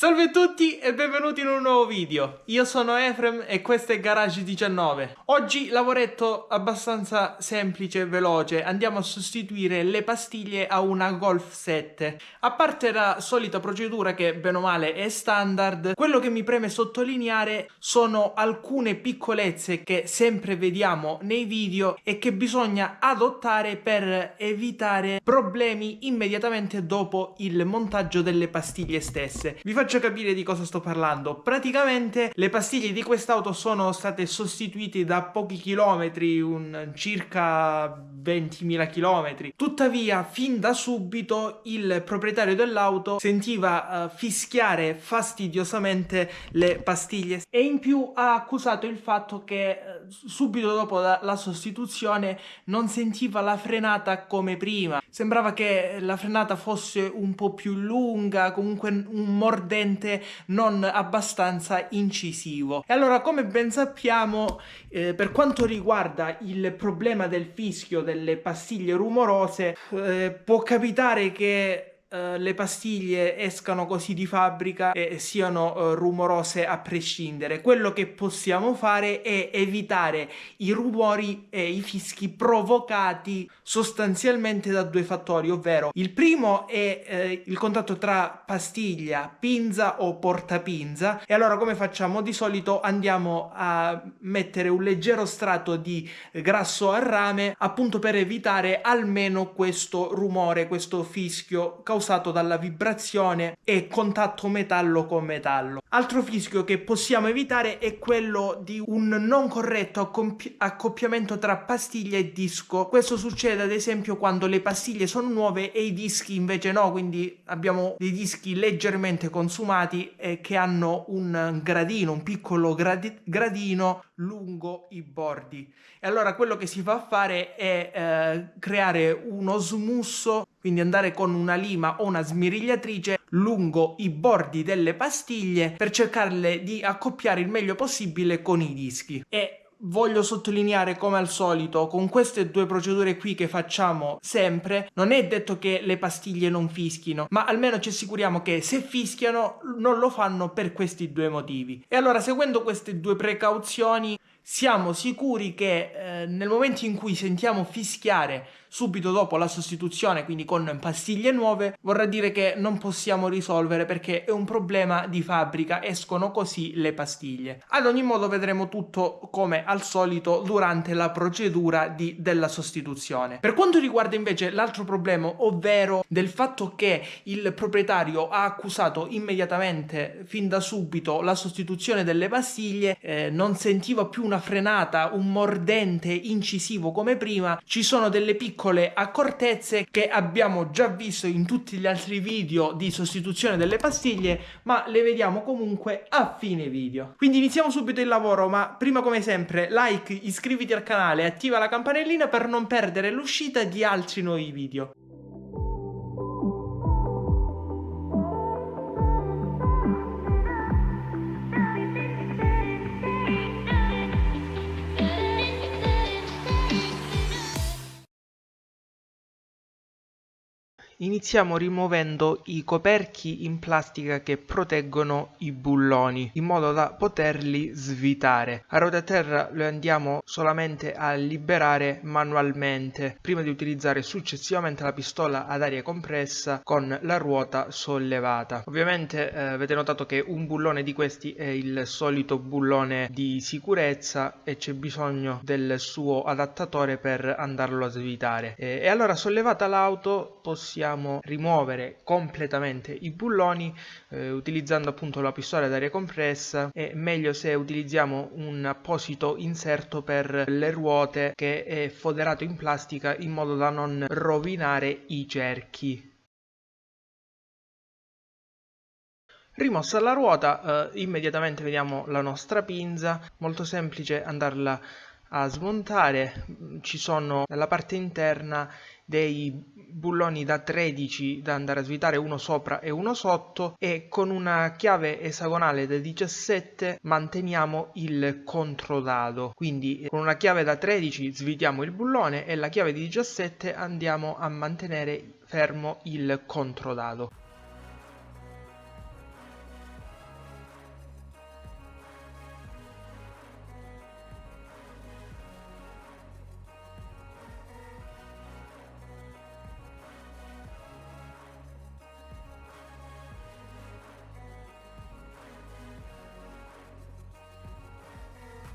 Salve a tutti e benvenuti in un nuovo video. Io sono Efrem e questo è Garage 19. Oggi lavoretto abbastanza semplice e veloce. Andiamo a sostituire le pastiglie a una Golf 7. A parte la solita procedura che bene o male è standard, quello che mi preme sottolineare sono alcune piccolezze che sempre vediamo nei video e che bisogna adottare per evitare problemi immediatamente dopo il montaggio delle pastiglie stesse. Vi faccio capire di cosa sto parlando. Praticamente le pastiglie di quest'auto sono state sostituite da pochi chilometri, circa 20.000 chilometri. Tuttavia, fin da subito il proprietario dell'auto sentiva fischiare fastidiosamente le pastiglie e in più ha accusato il fatto che subito dopo la sostituzione non sentiva la frenata come prima. Sembrava che la frenata fosse un po' più lunga, comunque un mordente non abbastanza incisivo. E allora, come ben sappiamo, per quanto riguarda il problema del fischio delle pastiglie rumorose, può capitare che le pastiglie escano così di fabbrica e siano rumorose a prescindere. Quello che possiamo fare è evitare i rumori e i fischi provocati sostanzialmente da due fattori, ovvero il primo è il contatto tra pastiglia, pinza o portapinza. E allora come facciamo? Di solito andiamo a mettere un leggero strato di grasso a rame, appunto per evitare almeno questo rumore, questo fischio causato dalla vibrazione e contatto metallo con metallo. Altro fischio che possiamo evitare è quello di un non corretto accoppiamento tra pastiglia e disco. Questo succede ad esempio quando le pastiglie sono nuove e i dischi invece no, quindi abbiamo dei dischi leggermente consumati e che hanno un gradino, un piccolo gradino lungo i bordi. E allora quello che si va a fare è creare uno smusso, quindi andare con una lima o una smirigliatrice lungo i bordi delle pastiglie per cercarle di accoppiare il meglio possibile con i dischi. E voglio sottolineare, come al solito, con queste due procedure qui che facciamo sempre, non è detto che le pastiglie non fischino, ma almeno ci assicuriamo che se fischiano non lo fanno per questi due motivi. E allora, seguendo queste due precauzioni, siamo sicuri che nel momento in cui sentiamo fischiare subito dopo la sostituzione, quindi con pastiglie nuove, vorrà dire che non possiamo risolvere perché è un problema di fabbrica, escono così le pastiglie. Ad ogni modo vedremo tutto come al solito durante la procedura della sostituzione. Per quanto riguarda invece l'altro problema, ovvero del fatto che il proprietario ha accusato immediatamente, fin da subito, la sostituzione delle pastiglie, non sentiva più una frenata, un mordente incisivo come prima, ci sono delle piccole accortezze che abbiamo già visto in tutti gli altri video di sostituzione delle pastiglie, ma le vediamo comunque a fine video. Quindi iniziamo subito il lavoro, ma prima come sempre like, iscriviti al canale e attiva la campanellina per non perdere l'uscita di altri nuovi video. Iniziamo rimuovendo i coperchi in plastica che proteggono i bulloni, in modo da poterli svitare. A ruota a terra lo andiamo solamente a liberare manualmente, prima di utilizzare successivamente la pistola ad aria compressa con la ruota sollevata. Ovviamente avete notato che un bullone di questi è il solito bullone di sicurezza e c'è bisogno del suo adattatore per andarlo a svitare. E allora, sollevata l'auto, possiamo rimuovere completamente i bulloni utilizzando appunto la pistola d'aria compressa. È meglio se utilizziamo un apposito inserto per le ruote che è foderato in plastica in modo da non rovinare i cerchi. Rimossa la ruota, immediatamente vediamo la nostra pinza, molto semplice andarla a smontare. Ci sono nella parte interna dei bulloni da 13 da andare a svitare, uno sopra e uno sotto, e con una chiave esagonale da 17 manteniamo il controdado. Quindi con una chiave da 13 svitiamo il bullone e la chiave di 17 andiamo a mantenere fermo il controdado.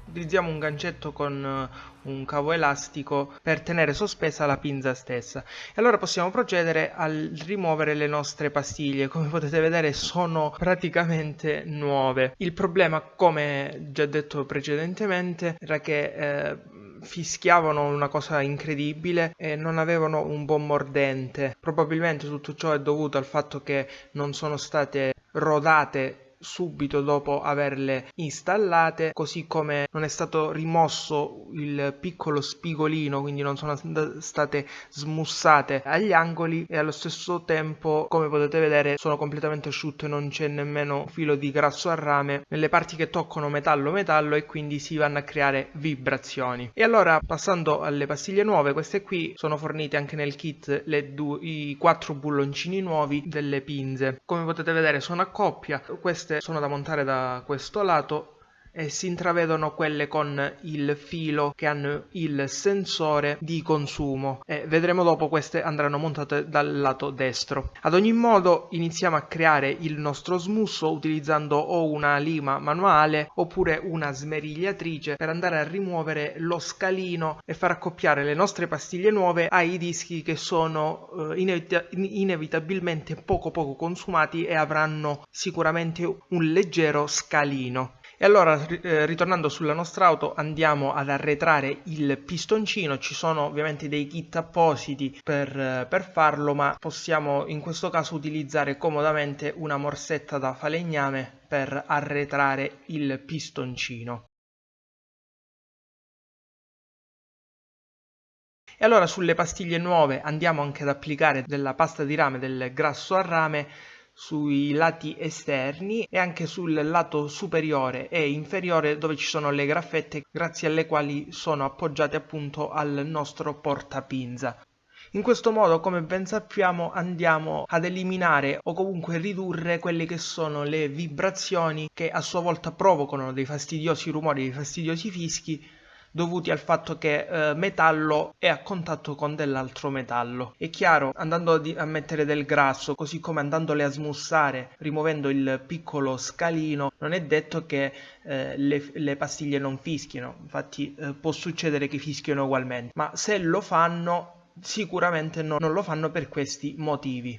utilizziamo un gancetto con un cavo elastico per tenere sospesa la pinza stessa. E allora possiamo procedere a rimuovere le nostre pastiglie. Come potete vedere sono praticamente nuove. Il problema, come già detto precedentemente, era che fischiavano una cosa incredibile e non avevano un buon mordente. Probabilmente tutto ciò è dovuto al fatto che non sono state rodate subito dopo averle installate, così come non è stato rimosso il piccolo spigolino, quindi non sono state smussate agli angoli, e allo stesso tempo, come potete vedere, sono completamente asciutte, non c'è nemmeno un filo di grasso a rame nelle parti che toccano metallo e quindi si vanno a creare vibrazioni. E allora, passando alle pastiglie nuove, queste qui sono fornite anche nel kit i 4 bulloncini nuovi delle pinze. Come potete vedere sono a coppia, queste sono da montare da questo lato e si intravedono quelle con il filo che hanno il sensore di consumo, e vedremo dopo queste andranno montate dal lato destro. Ad ogni modo iniziamo a creare il nostro smusso utilizzando o una lima manuale oppure una smerigliatrice per andare a rimuovere lo scalino e far accoppiare le nostre pastiglie nuove ai dischi che sono inevitabilmente poco consumati e avranno sicuramente un leggero scalino. E allora, ritornando sulla nostra auto, andiamo ad arretrare il pistoncino. Ci sono ovviamente dei kit appositi per farlo, ma possiamo in questo caso utilizzare comodamente una morsetta da falegname per arretrare il pistoncino. E allora sulle pastiglie nuove andiamo anche ad applicare della pasta di rame, del grasso a rame, sui lati esterni e anche sul lato superiore e inferiore, dove ci sono le graffette grazie alle quali sono appoggiate appunto al nostro portapinza. In questo modo, come ben sappiamo, andiamo ad eliminare o comunque ridurre quelle che sono le vibrazioni che a sua volta provocano dei fastidiosi rumori, dei fastidiosi fischi, dovuti al fatto che metallo è a contatto con dell'altro metallo. È chiaro, andando a mettere del grasso, così come andandole a smussare, rimuovendo il piccolo scalino, non è detto che le pastiglie non fischino. Infatti può succedere che fischiano ugualmente, ma se lo fanno sicuramente non lo fanno per questi motivi.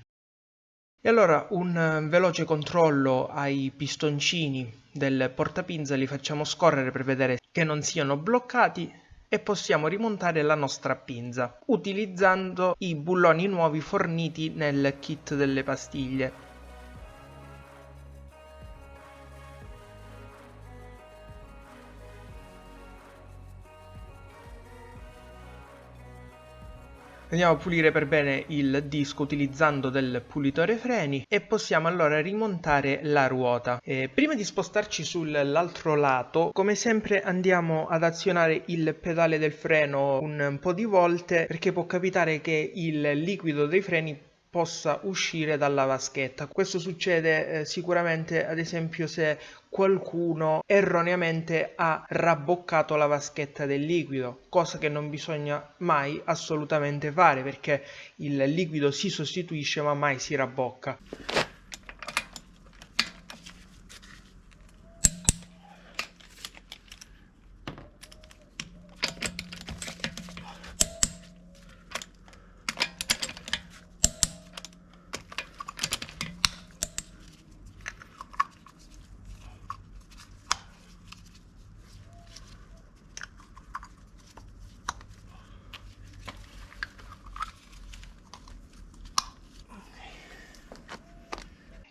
E allora un veloce controllo ai pistoncini del portapinza, li facciamo scorrere per vedere che non siano bloccati e possiamo rimontare la nostra pinza utilizzando i bulloni nuovi forniti nel kit delle pastiglie. Andiamo a pulire per bene il disco utilizzando del pulitore freni e possiamo allora rimontare la ruota. Prima di spostarci sull'altro lato, come sempre andiamo ad azionare il pedale del freno un po' di volte, perché può capitare che il liquido dei freni possa uscire dalla vaschetta. Questo succede sicuramente ad esempio se qualcuno erroneamente ha rabboccato la vaschetta del liquido, cosa che non bisogna mai assolutamente fare, perché il liquido si sostituisce ma mai si rabbocca.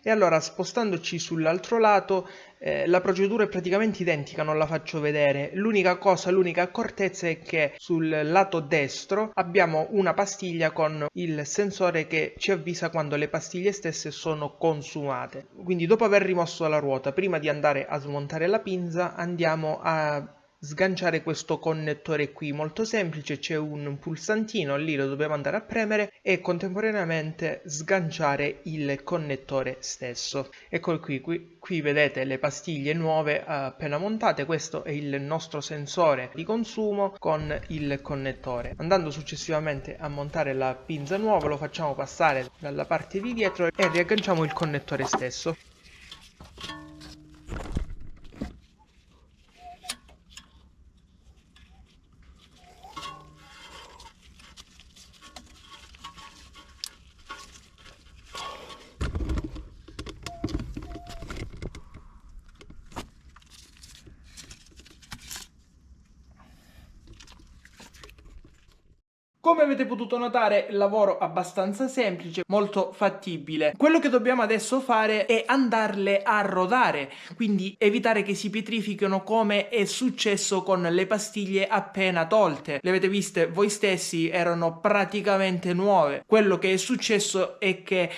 E allora, spostandoci sull'altro lato, la procedura è praticamente identica, non la faccio vedere. L'unica accortezza è che sul lato destro abbiamo una pastiglia con il sensore che ci avvisa quando le pastiglie stesse sono consumate. Quindi dopo aver rimosso la ruota, prima di andare a smontare la pinza, andiamo a sganciare questo connettore qui. Molto semplice, c'è un pulsantino lì, lo dobbiamo andare a premere e contemporaneamente sganciare il connettore stesso. Eccolo qui vedete le pastiglie nuove appena montate. Questo è il nostro sensore di consumo con il connettore. Andando successivamente a montare la pinza nuova, lo facciamo passare dalla parte di dietro e riagganciamo il connettore stesso. Come avete potuto notare, lavoro abbastanza semplice, molto fattibile. Quello che dobbiamo adesso fare è andarle a rodare, quindi evitare che si pietrifichino come è successo con le pastiglie appena tolte. Le avete viste voi stessi, erano praticamente nuove. Quello che è successo è che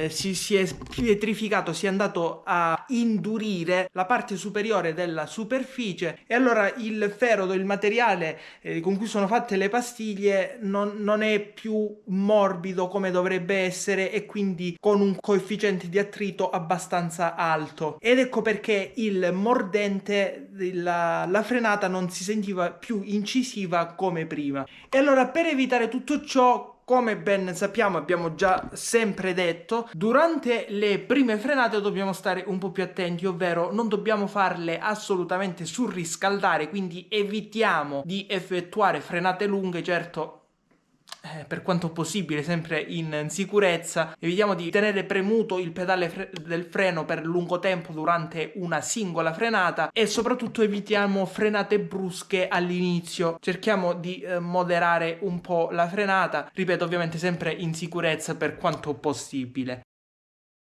si è pietrificato, si è andato a indurire la parte superiore della superficie e allora il ferodo, il materiale con cui sono fatte le pastiglie non è più morbido come dovrebbe essere e quindi con un coefficiente di attrito abbastanza alto, ed ecco perché il mordente, la frenata non si sentiva più incisiva come prima. E allora, per evitare tutto ciò, come ben sappiamo, abbiamo già sempre detto, durante le prime frenate dobbiamo stare un po' più attenti, ovvero non dobbiamo farle assolutamente surriscaldare, quindi evitiamo di effettuare frenate lunghe, certo, per quanto possibile, sempre in sicurezza. Evitiamo di tenere premuto il pedale del freno per lungo tempo durante una singola frenata e soprattutto evitiamo frenate brusche all'inizio. Cerchiamo di moderare un po' la frenata, ripeto, ovviamente sempre in sicurezza per quanto possibile.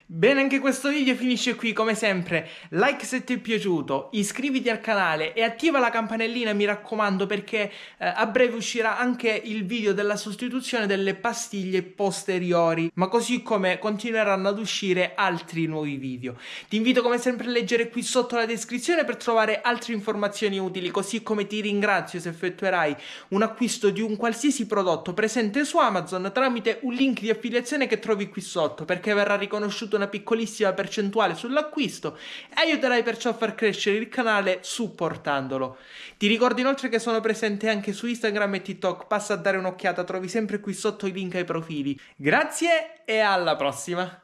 Bene, anche questo video finisce qui. Come sempre, like se ti è piaciuto, iscriviti al canale e attiva la campanellina, mi raccomando, perché a breve uscirà anche il video della sostituzione delle pastiglie posteriori, ma così come continueranno ad uscire altri nuovi video. Ti invito come sempre a leggere qui sotto la descrizione per trovare altre informazioni utili, così come ti ringrazio se effettuerai un acquisto di un qualsiasi prodotto presente su Amazon tramite un link di affiliazione che trovi qui sotto, perché verrà riconosciuto una piccolissima percentuale sull'acquisto e aiuterai perciò a far crescere il canale supportandolo. Ti ricordo inoltre che sono presente anche su Instagram e TikTok, passa a dare un'occhiata, trovi sempre qui sotto i link ai profili. Grazie e alla prossima!